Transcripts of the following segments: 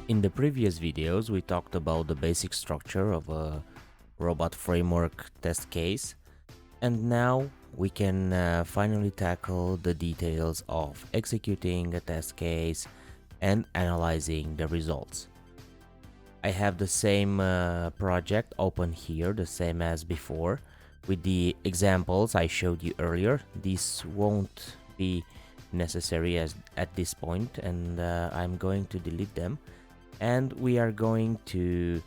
In the previous videos, we talked about the basic structure of a robot framework test case, and now we can finally tackle the details of executing a test case and analyzing the results. I have the same project open here, the same as before, with the examples I showed you earlier. This won't be necessary at this point, and I'm going to delete them. And we are going to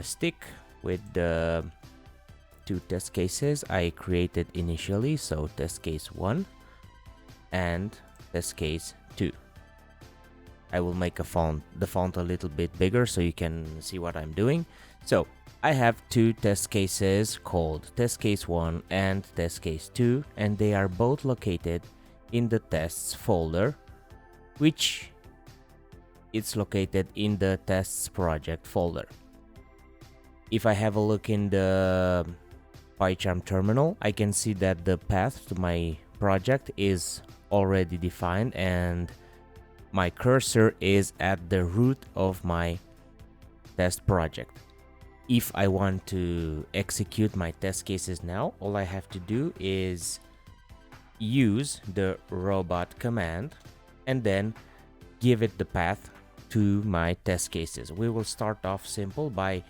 stick with the two test cases I created initially, so test case 1 and test case 2. I will make the font a little bit bigger so you can see what I'm doing. So I have two test cases called test case 1 and test case 2, and they are both located in the tests folder, which it's located in the tests project folder. If I have a look in the PyCharm terminal, I can see that the path to my project is already defined and my cursor is at the root of my test project. If I want to execute my test cases now, all I have to do is use the robot command and then give it the path to my test cases. We will start off simple by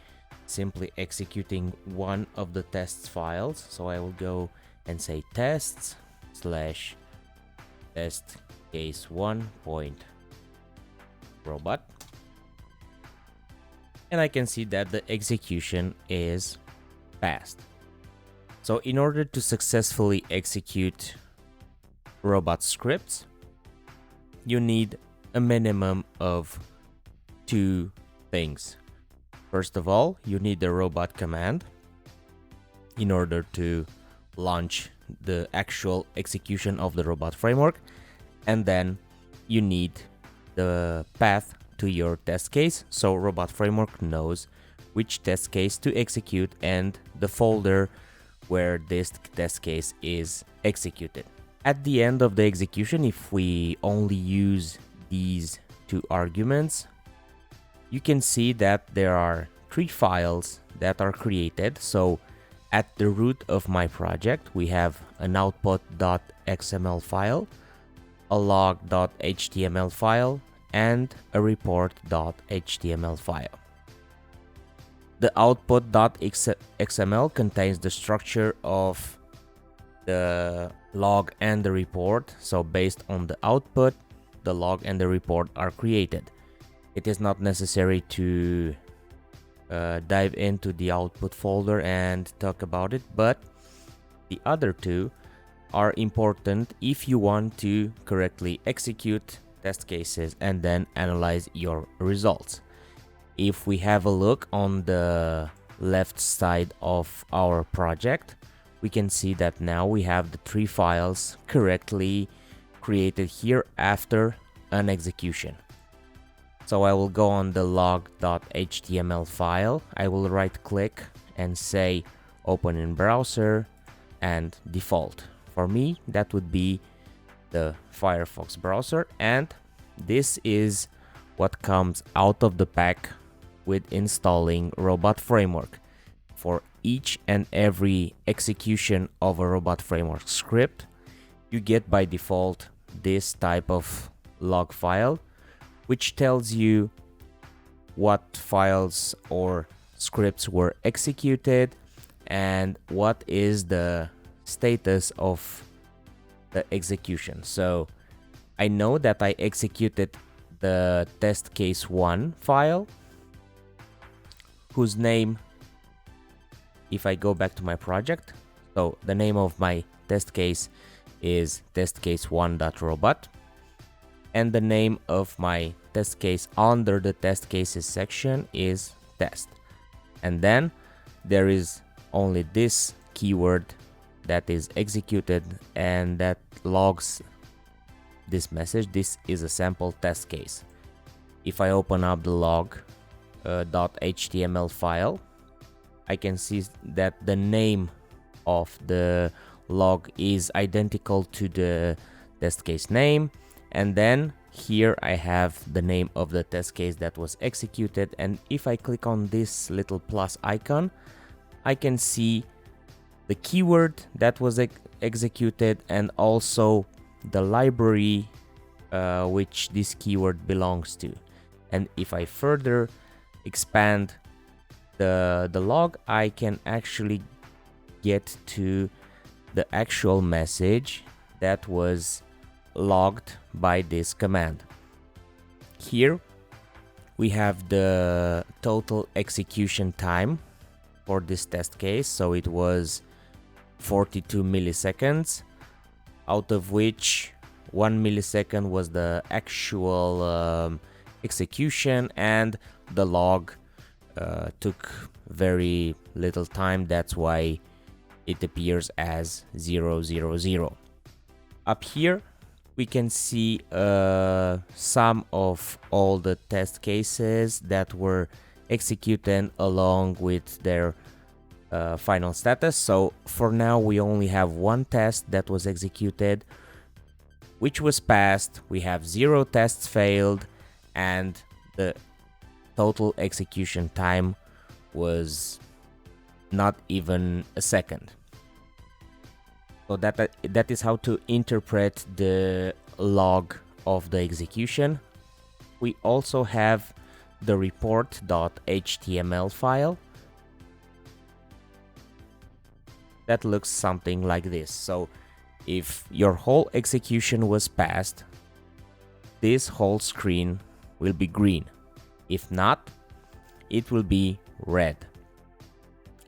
simply executing one of the tests files. So I will go and say tests slash test case 1.robot, and I can see that the execution is fast. So in order to successfully execute robot scripts, you need a minimum of two things. First of all, you need the robot command in order to launch the actual execution of the robot framework, and then you need the path to your test case, so robot framework knows which test case to execute and the folder where this test case is executed. At the end of the execution, if we only use these two arguments, you can see that there are three files that are created. So at the root of my project, we have an output.xml file, a log.html file, and a report.html file. The output.xml contains the structure of the log and the report. So based on the output, the log and the report are created. It is not necessary to dive into the output folder and talk about it, but the other two are important if you want to correctly execute test cases and then analyze your results. If we have a look on the left side of our project, we can see that now we have the three files correctly created here after an execution. So I will go on the log.html file. I will right click and say open in browser and default. For me, that would be the Firefox browser, and this is what comes out of the pack with installing robot framework. For each and every execution of a robot framework script, you get by default this type of log file, which tells you what files or scripts were executed and what is the status of the execution. So I know that I executed the test case 1 file, whose name, if I go back to my project, so the name of my test case is test case 1.robot, and the name of my test case under the test cases section is test. And then there is only this keyword that is executed and that logs this message. This is a sample test case. If I open up the log.html file, I can see that the name of the log is identical to the test case name, and then here I have the name of the test case that was executed, and if I click on this little plus icon, I can see the keyword that was executed and also the library which this keyword belongs to. And if I further expand the log, I can actually get to the actual message that was logged by this command. Here we have the total execution time for this test case, so it was 42 milliseconds, out of which 1 millisecond was the actual execution, and the log took very little time. That's why it appears as 000. Up here we can see some of all the test cases that were executed along with their final status. So for now we only have one test that was executed, which was passed. We have 0 tests failed, and the total execution time was not even a second. So that is how to interpret the log of the execution. We also have the report.html file that looks something like this. So if your whole execution was passed, this whole screen will be green. If not, it will be red.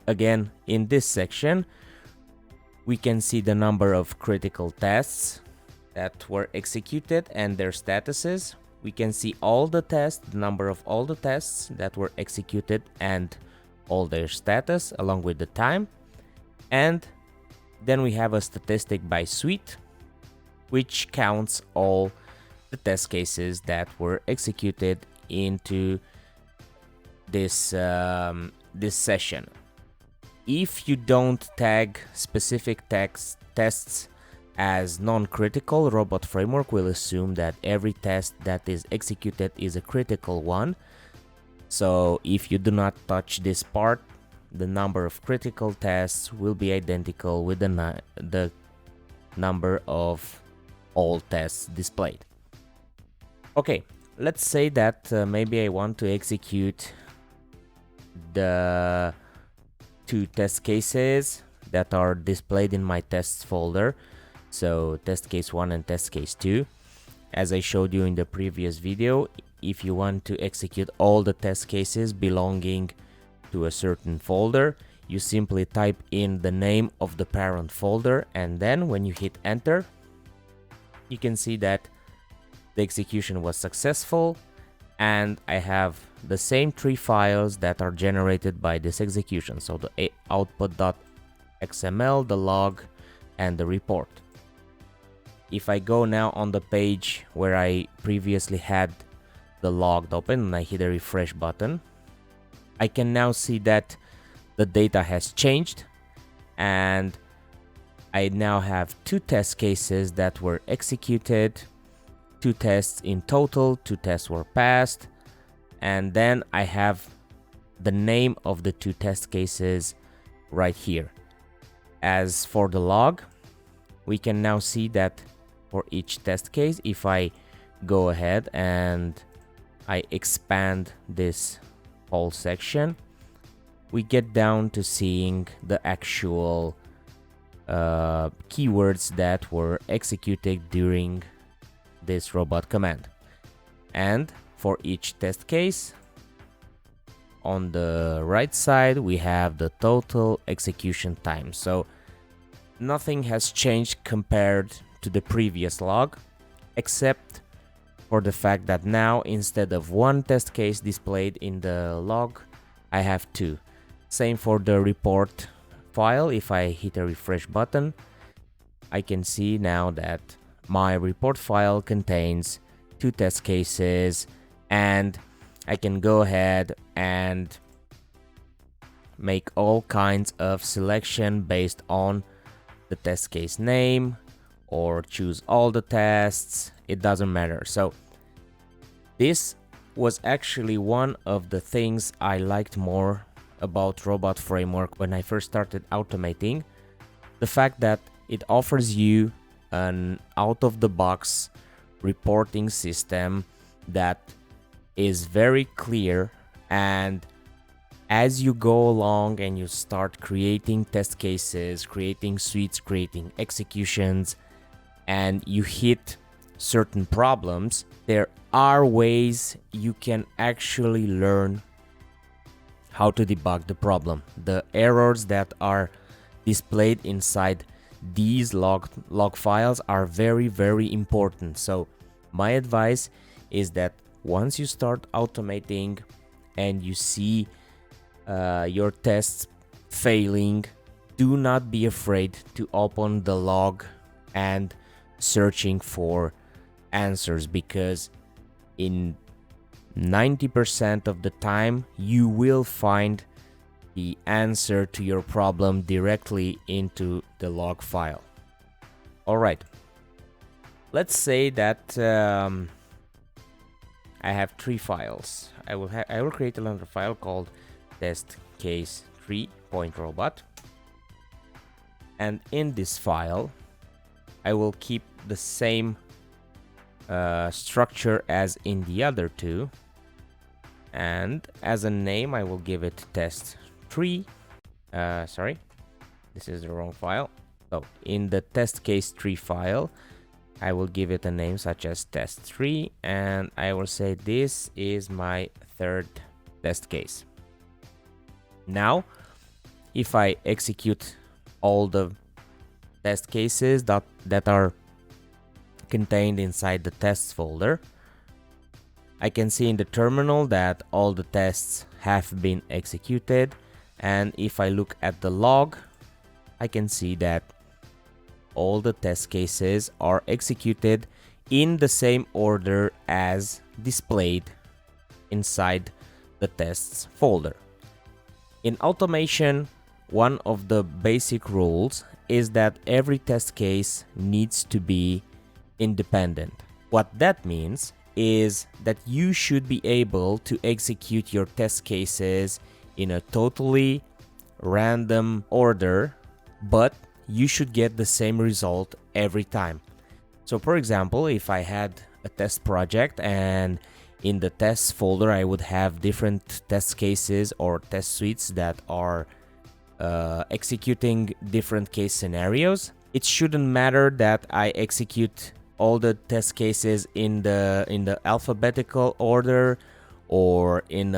Again, in this section, we can see the number of critical tests that were executed and their statuses. We can see all the tests, the number of all the tests that were executed and all their status along with the time. And then we have a statistic by suite, which counts all the test cases that were executed into this session. If you don't tag specific tests as non-critical, Robot Framework will assume that every test that is executed is a critical one. So if you do not touch this part, the number of critical tests will be identical with the number of all tests displayed. Okay, let's say that maybe I want to execute the 2 test cases that are displayed in my tests folder. So test case 1 and test case 2. As I showed you in the previous video, if you want to execute all the test cases belonging to a certain folder, you simply type in the name of the parent folder, and then when you hit enter, you can see that the execution was successful, and I have the same 3 files that are generated by this execution. So the output.xml, the log, and the report. If I go now on the page where I previously had the log open and I hit the refresh button, I can now see that the data has changed, and I now have 2 test cases that were executed, 2 tests in total, 2 tests were passed, and then I have the name of the 2 test cases right here. As for the log, we can now see that for each test case, if I go ahead and I expand this whole section, we get down to seeing the actual keywords that were executed during this robot command. And for each test case, on the right side we have the total execution time. So nothing has changed compared to the previous log, except for the fact that now instead of 1 test case displayed in the log, I have 2. Same for the report file. If I hit a refresh button, I can see now that my report file contains 2 test cases, and I can go ahead and make all kinds of selection based on the test case name, or choose all the tests. It doesn't matter. So This was actually one of the things I liked more about robot framework when I first started automating. The fact that it offers you an out-of-the-box reporting system that is very clear, and as you go along and you start creating test cases, creating suites, creating executions, and you hit certain problems, there are ways you can actually learn how to debug the problem. The errors that are displayed inside these log files are very, very important. So my advice is that once you start automating and you see your tests failing, do not be afraid to open the log and searching for answers, because in 90% of the time you will find the answer to your problem directly into the log file. All right, let's say that I have 3 files. I will create another file called test case 3.robot, and in this file I will keep the same structure as in the other two, and as a name I will give it test 3. Sorry, this is the wrong file. So in the test case 3 file I will give it a name such as test 3, and I will say this is my third test case. Now if I execute all the test cases that are contained inside the tests folder, I can see in the terminal that all the tests have been executed, and if I look at the log I can see that all the test cases are executed in the same order as displayed inside the tests folder. In automation, one of the basic rules is that every test case needs to be independent. What that means is that you should be able to execute your test cases in a totally random order, but you should get the same result every time. So for example, if I had a test project and in the tests folder I would have different test cases or test suites that are executing different case scenarios, it shouldn't matter that I execute all the test cases in the alphabetical order or in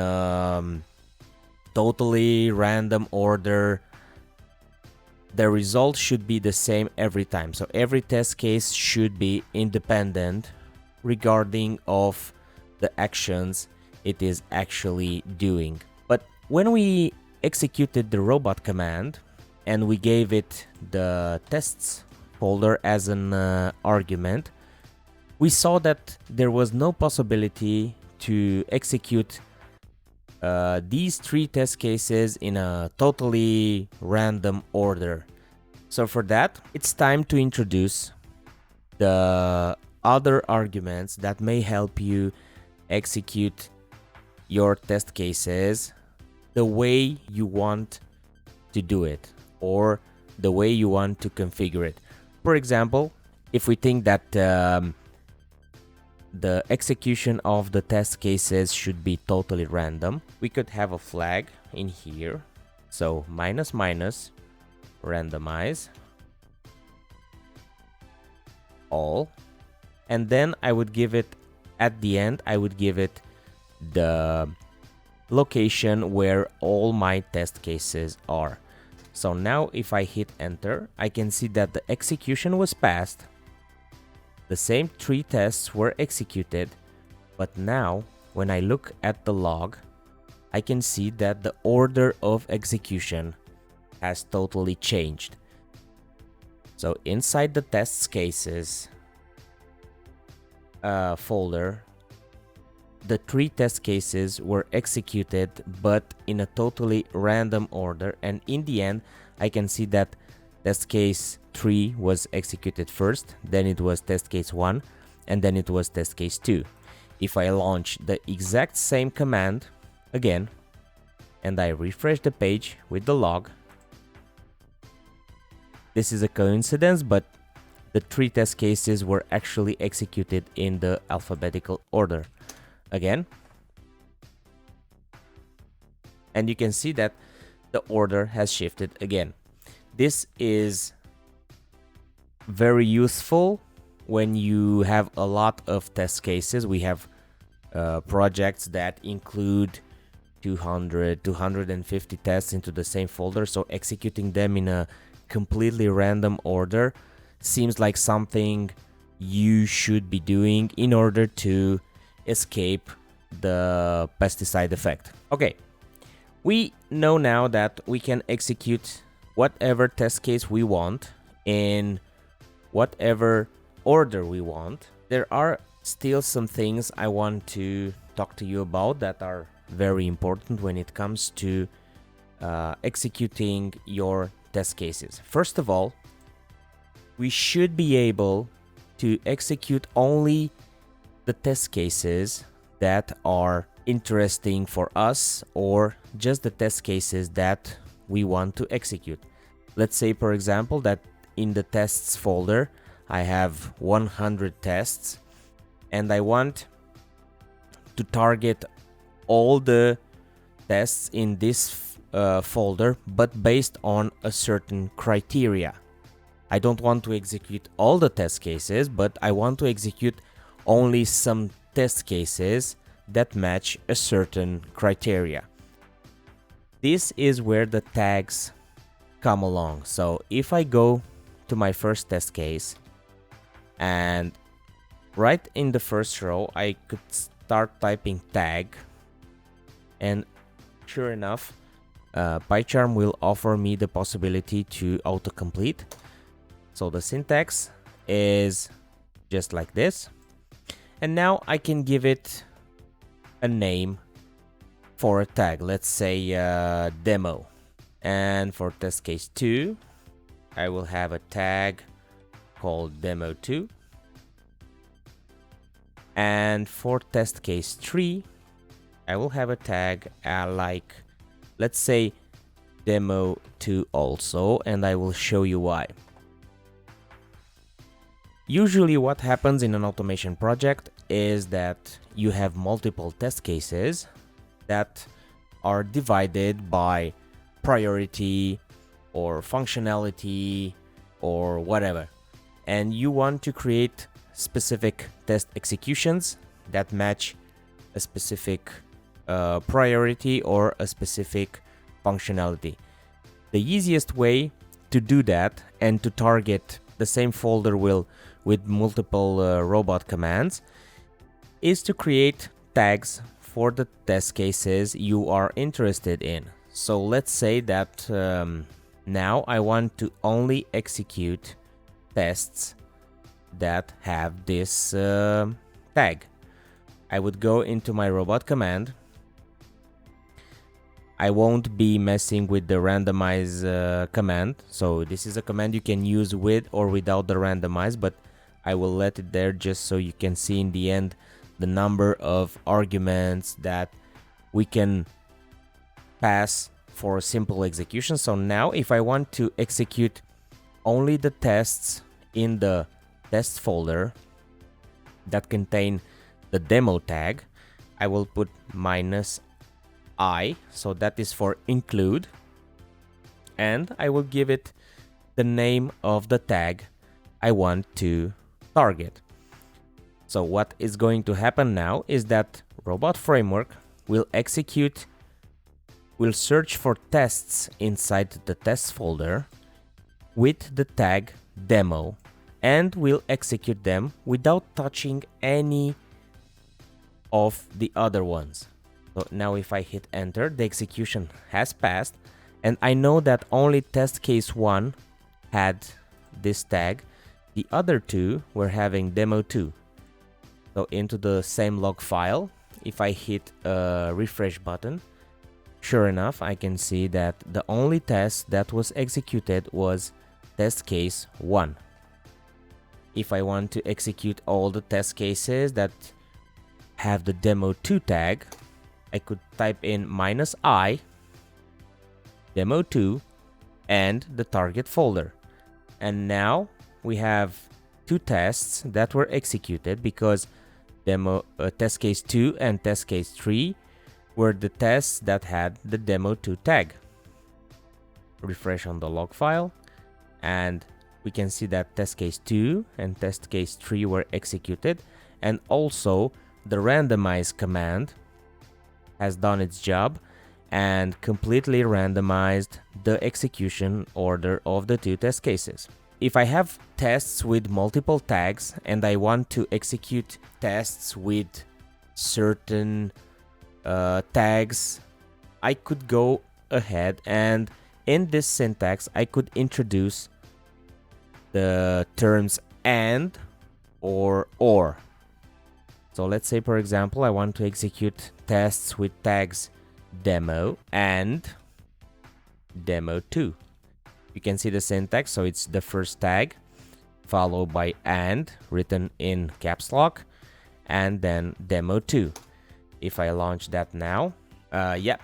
totally random order. The result should be the same every time. So every test case should be independent regarding of the actions it is actually doing. But when we executed the robot command and we gave it the tests folder as an argument, we saw that there was no possibility to execute these 3 test cases in a totally random order. So for that, it's time to introduce the other arguments that may help you execute your test cases the way you want to do it, or the way you want to configure it. For example, if we think that the execution of the test cases should be totally random, we could have a flag in here. So --, randomize all, and then I would give it at the end, I would give it the location where all my test cases are. So now if I hit enter, I can see that the execution was passed. The same 3 tests were executed, but now when I look at the log, I can see that the order of execution has totally changed. So inside the tests cases folder, the 3 test cases were executed but in a totally random order, and in the end I can see that test case 3 was executed first, then it was test case 1, and then it was test case 2. If I launch the exact same command again, and I refresh the page with the log, this is a coincidence, but the 3 test cases were actually executed in the alphabetical order again. And you can see that the order has shifted again. This is very useful when you have a lot of test cases. We have projects that include 200, 250 tests into the same folder, so executing them in a completely random order seems like something you should be doing in order to escape the pesticide effect. Okay, we know now that we can execute whatever test case we want in whatever order we want. There are still some things I want to talk to you about that are very important when it comes to executing your test cases. First of all, we should be able to execute only the test cases that are interesting for us, or just the test cases that we want to execute. Let's say, for example, that in the tests folder I have 100 tests and I want to target all the tests in this folder, but based on a certain criteria. I don't want to execute all the test cases, but I want to execute only some test cases that match a certain criteria. This is where the tags come along. So if I go to my first test case, and right in the first row I could start typing tag, and sure enough, PyCharm will offer me the possibility to autocomplete. So the syntax is just like this, and now I can give it a name for a tag. Let's say demo, and for test case 2 I will have a tag called demo2, and for test case 3 I will have a tag like, let's say, demo2 also, and I will show you why. Usually what happens in an automation project is that you have multiple test cases that are divided by priority or functionality or whatever, and you want to create specific test executions that match a specific priority or a specific functionality. The easiest way to do that and to target the same folder with multiple robot commands is to create tags for the test cases you are interested in. So let's say that now I want to only execute tests that have this tag. I would go into my robot command. I won't be messing with the randomize command. So this is a command you can use with or without the randomize, but I will let it there just so you can see in the end the number of arguments that we can pass for a simple execution. So now if I want to execute only the tests in the test folder that contain the demo tag, I will put -i, so that is for include, and I will give it the name of the tag I want to target. So what is going to happen now is that Robot Framework will search for tests inside the test folder with the tag demo, and will execute them without touching any of the other ones. So now if I hit enter, the execution has passed, and I know that only test case 1 had this tag. The other 2 were having demo2. So into the same log file, if I hit a refresh button, sure enough, I can see that the only test that was executed was test case 1. If I want to execute all the test cases that have the demo2 tag, I could type in -i demo2 and the target folder. And now we have two tests that were executed because test case 2 and test case 3 were the tests that had the demo2 tag. Refresh on the log file, and we can see that test case 2 and test case 3 were executed, and also the randomize command has done its job and completely randomized the execution order of the two test cases. If I have tests with multiple tags and I want to execute tests with certain tags, I could go ahead and in this syntax I could introduce the terms and or. So let's say, for example, I want to execute tests with tags demo and demo2. You can see the syntax, so it's the first tag followed by and written in caps lock and then demo2. If I launch that now,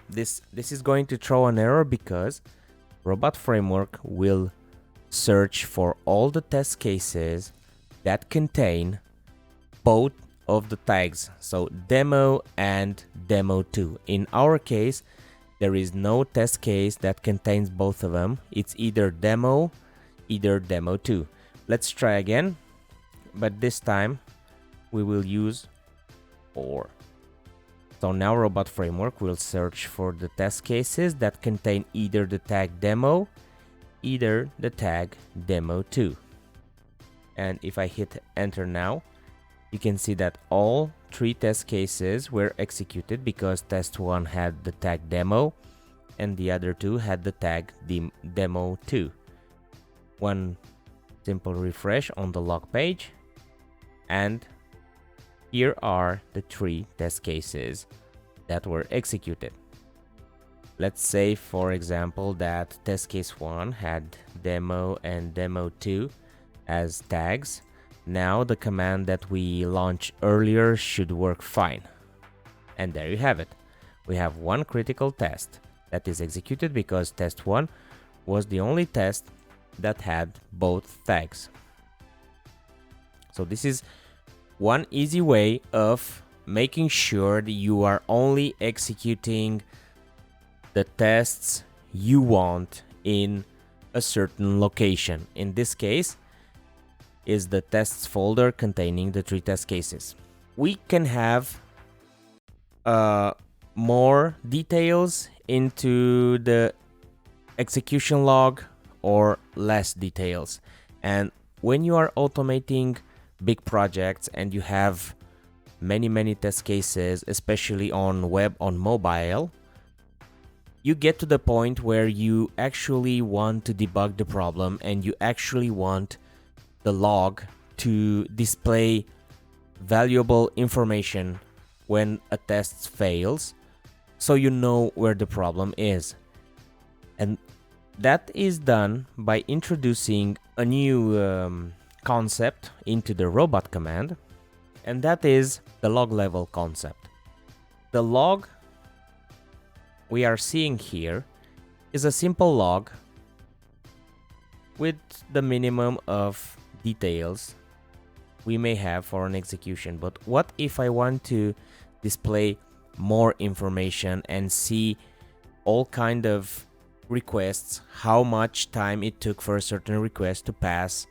this is going to throw an error because Robot Framework will search for all the test cases that contain both of the tags, so demo and demo2. In our case, there is no test case that contains both of them. It's either demo, either demo2. Let's try again, but this time we will use or. So now Robot Framework will search for the test cases that contain either the tag demo, either the tag demo2. And if I hit enter now, you can see that all three test cases were executed because test 1 had the tag demo and the other two had the tag demo2. One simple refresh on the log page, and here are the three test cases that were executed. Let's say, for example, that test case 1 had demo and demo2 as tags. Now the command that we launched earlier should work fine. And there you have it. We have one critical test that is executed because test 1 was the only test that had both tags. So this is one easy way of making sure that you are only executing the tests you want in a certain location. In this case, is the tests folder containing the three test cases. We can have more details into the execution log or less details. And when you are automating big projects and you have many test cases, especially on web, on mobile, you get to the point where you actually want to debug the problem and you actually want the log to display valuable information when a test fails, so you know where the problem is. And that is done by introducing a new concept into the robot command, and that is the log level concept. The log we are seeing here is a simple log with the minimum of details we may have for an execution. But what if I want to display more information and see all kind of requests, how much time it took for a certain request to pass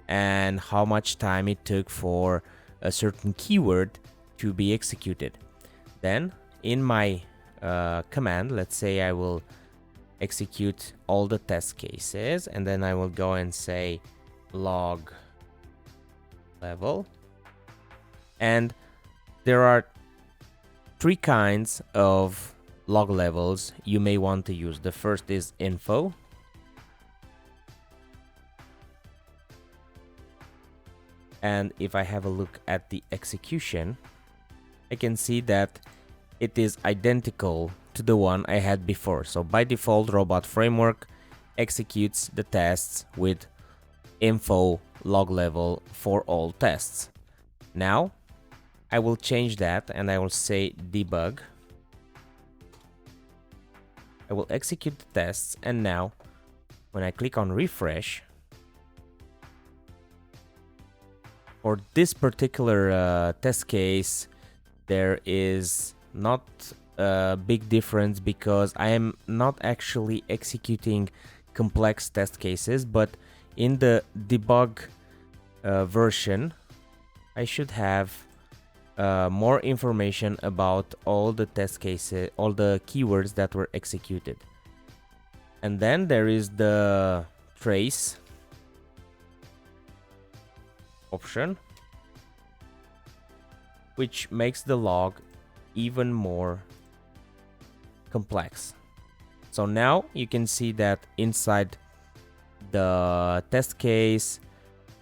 and how much time it took for a certain keyword to be executed? Then in my command, let's say I will execute all the test cases, and then I will go and say log level, and there are three kinds of log levels you may want to use. The first is info, and if I have a look at the execution, I can see that it is identical to the one I had before. So by default, Robot Framework executes the tests with info log level for all tests. Now I will change that and I will say debug. I will execute the tests, and now when I click on refresh, for this particular test case, there is not a big difference because I am not actually executing complex test cases, but in the debug version, I should have more information about all the test cases, all the keywords that were executed. And then there is the trace option, which makes the log even more complex. So now you can see that inside the test case,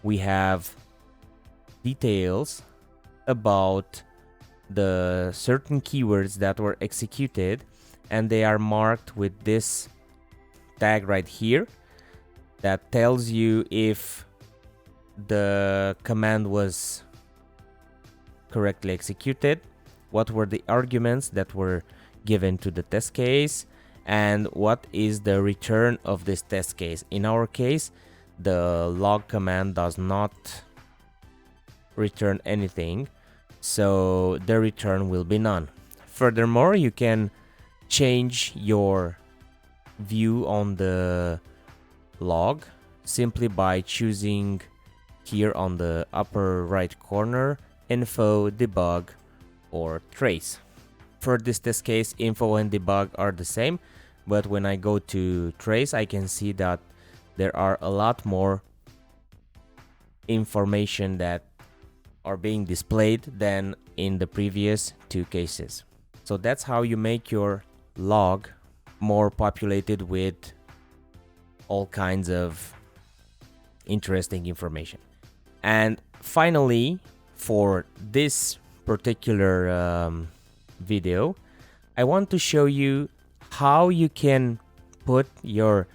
we have details about the certain keywords that were executed, and they are marked with this tag right here that tells you if the command was correctly executed, what were the arguments that were given to the test case, and what is the return of this test case. In our case, the log command does not return anything, so the return will be none. Furthermore, you can change your view on the log simply by choosing here on the upper right corner info, debug, or trace. For this test case, info and debug are the same, but when I go to trace, I can see that there are a lot more information that are being displayed than in the previous two cases. So that's how you make your log more populated with all kinds of interesting information. And finally, for this particular video, I want to show you how you can put your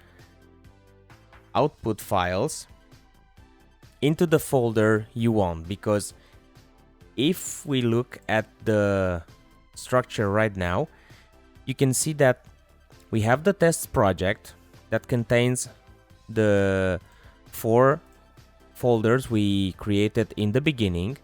output files into the folder you want, because if we look at the structure right now, you can see that we have the tests project that contains the 4 folders we created in the beginning,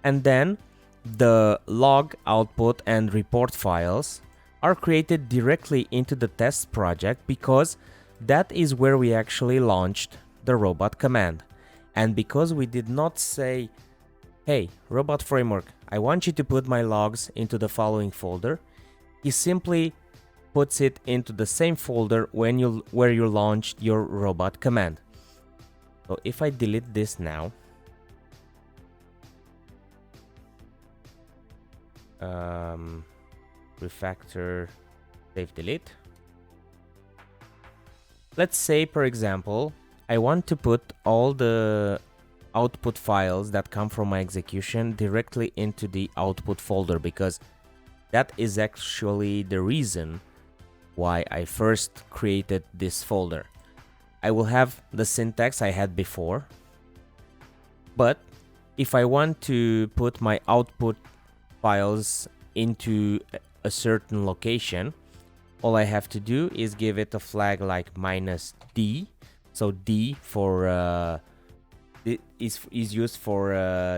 and then the log, output, and report files are created directly into the tests project because that is where we actually launched the robot command. And because we did not say, hey, robot framework, I want you to put my logs into the following folder, he simply puts it into the same folder where you launched your robot command. So if I delete this now, refactor, save, delete. Let's say, for example, I want to put all the output files that come from my execution directly into the output folder, because that is actually the reason why I first created this folder. I will have the syntax I had before, but if I want to put my output files into a certain location, all I have to do is give it a flag like -d. So D for is used for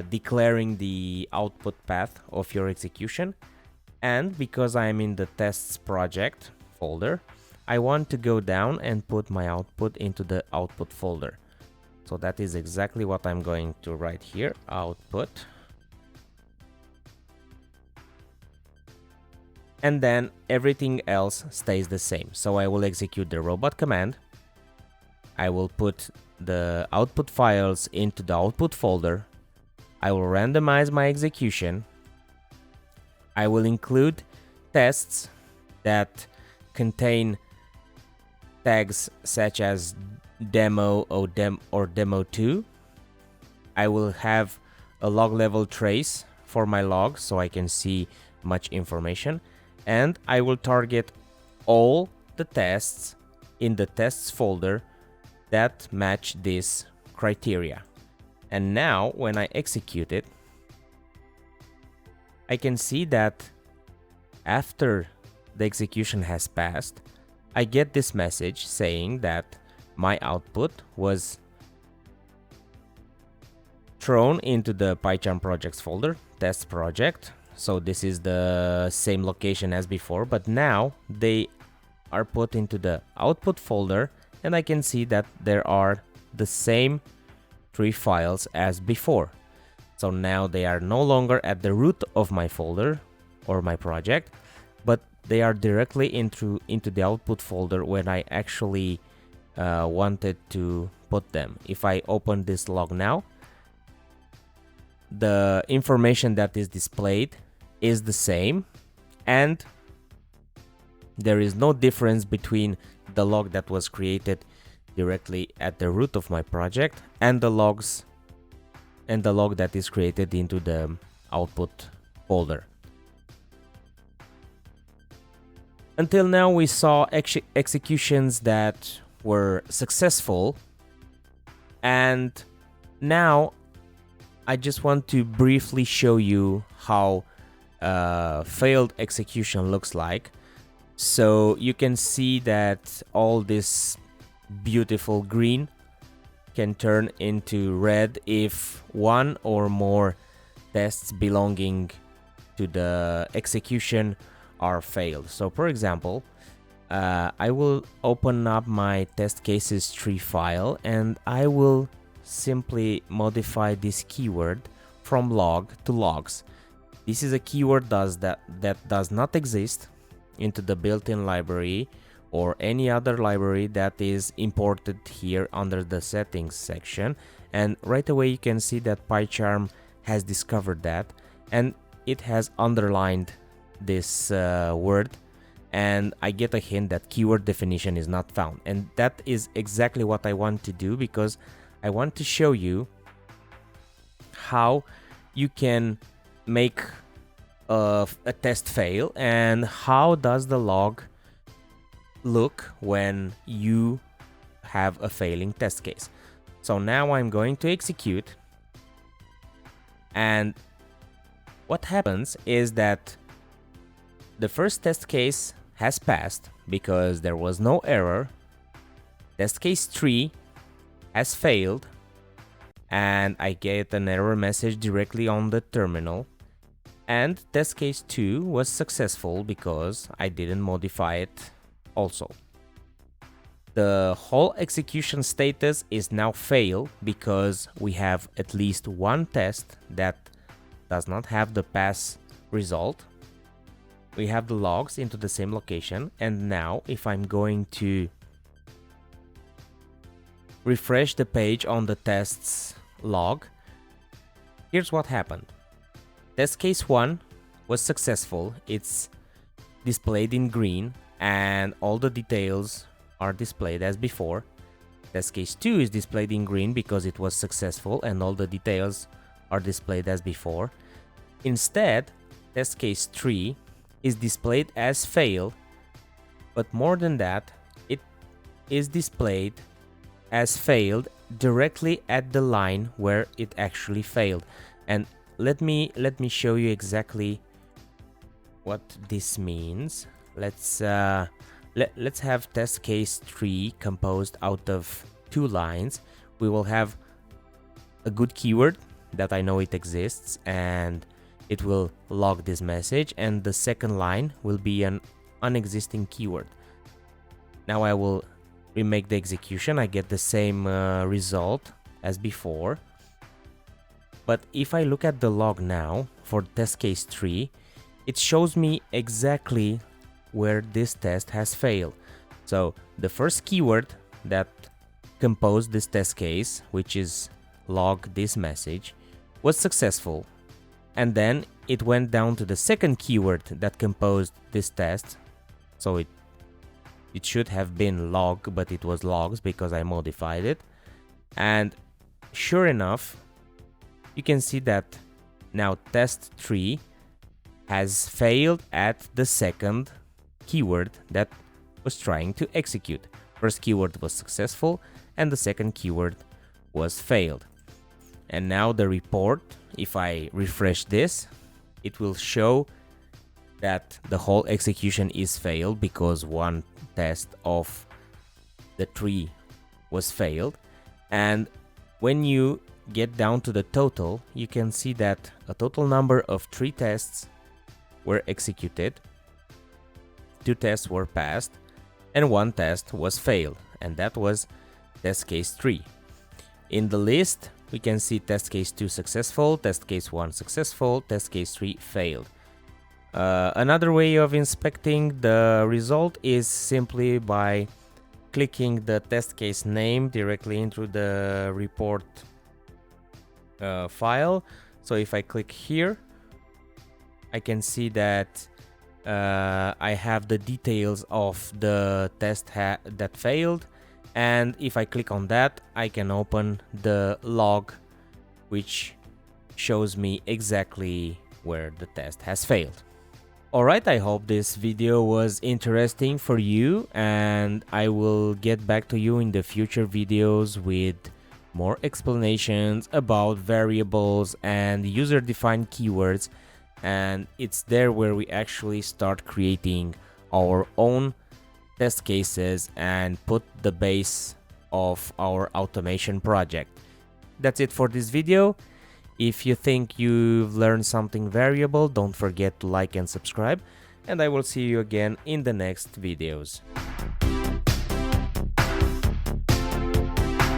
declaring the output path of your execution. And because I'm in the tests project folder, I want to go down and put my output into the output folder. So that is exactly what I'm going to write here, output. And then everything else stays the same. So I will execute the robot command. I will put the output files into the output folder. I will randomize my execution. I will include tests that contain tags such as demo or demo2. I will have a log level trace for my log so I can see much information. And I will target all the tests in the tests folder that match this criteria. And now when I execute it, I can see that after the execution has passed, I get this message saying that my output was thrown into the PyCharm projects folder, test project. So this is the same location as before, but now they are put into the output folder, and I can see that there are the same 3 files as before. So now they are no longer at the root of my folder or my project, but they are directly into the output folder when I actually wanted to put them. If I open this log now, the information that is displayed is the same, and there is no difference between the log that was created directly at the root of my project and the log that is created into the output folder. Until now we saw executions that were successful, and now I just want to briefly show you how failed execution looks like. So you can see that all this beautiful green can turn into red if one or more tests belonging to the execution are failed. So for example, I will open up my test cases tree file, and I will simply modify this keyword from log to logs. This is a keyword that does not exist into the built-in library or any other library that is imported here under the settings section, and right away you can see that PyCharm has discovered that, and it has underlined this word, and I get a hint that keyword definition is not found. And that is exactly what I want to do, because I want to show you how you can make a test fail and how does the log look when you have a failing test case. So now I'm going to execute, and what happens is that the first test case has passed because there was no error. Test case 3 has failed, and I get an error message directly on the terminal. And test case 2 was successful because I didn't modify it also. The whole execution status is now fail because we have at least one test that does not have the pass result. We have the logs into the same location, and now if I'm going to refresh the page on the tests log, here's what happened. Test case 1 was successful. It's displayed in green and all the details are displayed as before. Test case 2 is displayed in green because it was successful and all the details are displayed as before. Instead, test case 3 is displayed as fail, but more than that, it is displayed as failed directly at the line where it actually failed. And let me show you exactly what this means. Let's have test case 3 composed out of 2 lines. We will have a good keyword that I know it exists, and it will log this message, and the second line will be an unexisting keyword. Now I will remake the execution. I get the same result as before. But if I look at the log now for test case 3, it shows me exactly where this test has failed. So the first keyword that composed this test case, which is log this message, was successful. And then it went down to the second keyword that composed this test. So it should have been log, but it was logs because I modified it. And sure enough, you can see that now test 3 has failed at the second keyword that was trying to execute. First keyword was successful and the second keyword was failed. And now the report, if I refresh this, it will show that the whole execution is failed because one test of the tree was failed. And when you get down to the total, you can see that a total number of 3 tests were executed, 2 tests were passed, and 1 test was failed, and that was test case 3. In the list, we can see test case 2 successful, test case 1 successful, test case 3 failed. Another way of inspecting the result is simply by clicking the test case name directly into the report file. So if I click here, I can see that I have the details of the test that failed, and if I click on that, I can open the log, which shows me exactly where the test has failed. Alright, I hope this video was interesting for you, and I will get back to you in the future videos with more explanations about variables and user-defined keywords, and it's there where we actually start creating our own test cases and put the base of our automation project. That's it for this video. If you think you've learned something valuable, don't forget to like and subscribe, and I will see you again in the next videos.